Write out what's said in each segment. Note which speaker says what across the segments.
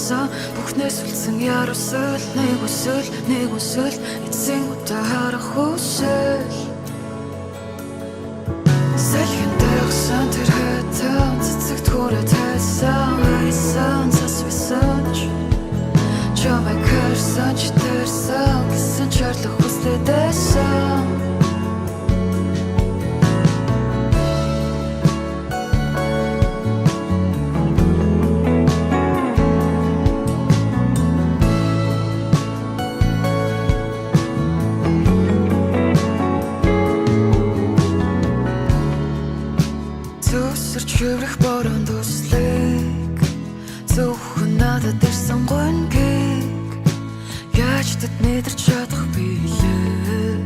Speaker 1: Бүхнээс үлдсэн ярусэл нэг үсэл эцсийн удаа харах хүсэл Сэлхэнтэй өгсөн тэр хэтэн цэцэгт хүрээд хайсан хайсан цасвэсэн чамайг харсан ч тэрсэн гэсэн чарлах хүслэдэсэн Чүрэх борон төслийг зөвхөн надад ирсэн гонгийг яаж тэд мэдэрч чадах билээ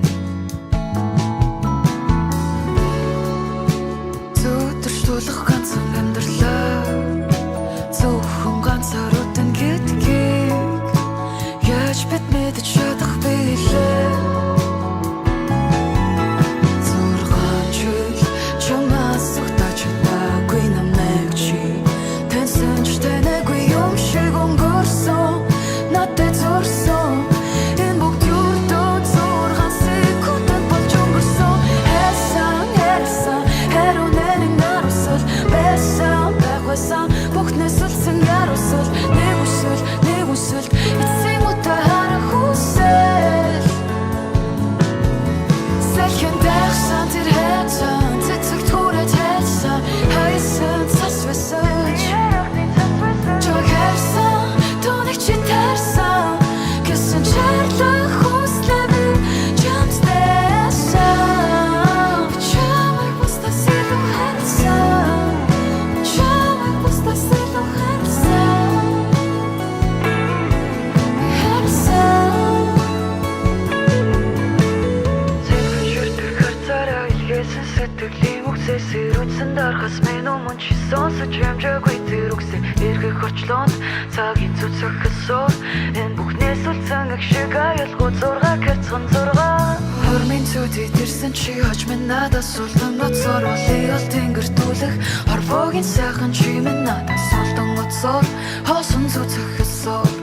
Speaker 1: Зүтэрч тулах ганцхан амьдралаа зөвхөн ганцаар үтэн гэдгийг яаж бид мэдэрч чадах билээ Сэрүүцэн дарахаас минь өмнө чи сонсож хэмжээгүй тэр үгсээ эргэх орчлоонд цагийн цуцах хэсээр энэ бүхнээс үлдсэн ах шиг аялгуу зураг хэрцэн зураг Хормын цүдий тэрсэн чи хож минь надаас улдан уцаар олиол тэнгэртүүлэх хорвогийн сайхан чи минь надаас улдан уцаар хоосон цуцах хэсээр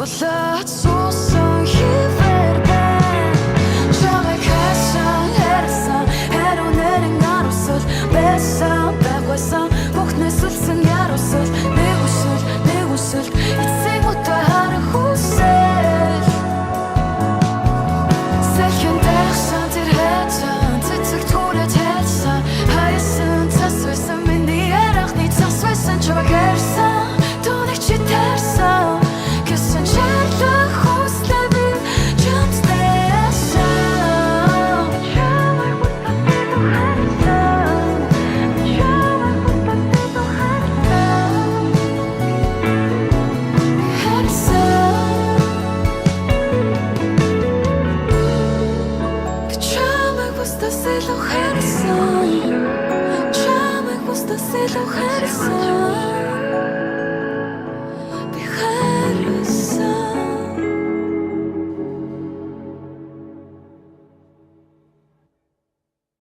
Speaker 1: Дулаат суусан хивэр байна Чамайг хайсан хайрсан хариу нэрэн аруусал байсан байгүйсан бүхнээс үлдсэн яруусал нэг үсэл эцсийн удаа харах хүсэл Сэлхэн дайсан тэр хэтэн цэцэгт хүрээд хайсан хайсан цасвэсэн миний ярахны цасвэсэн чамайг хайрсан түүнийг чи тарсан Чамайг бусдаас илүү хайрсан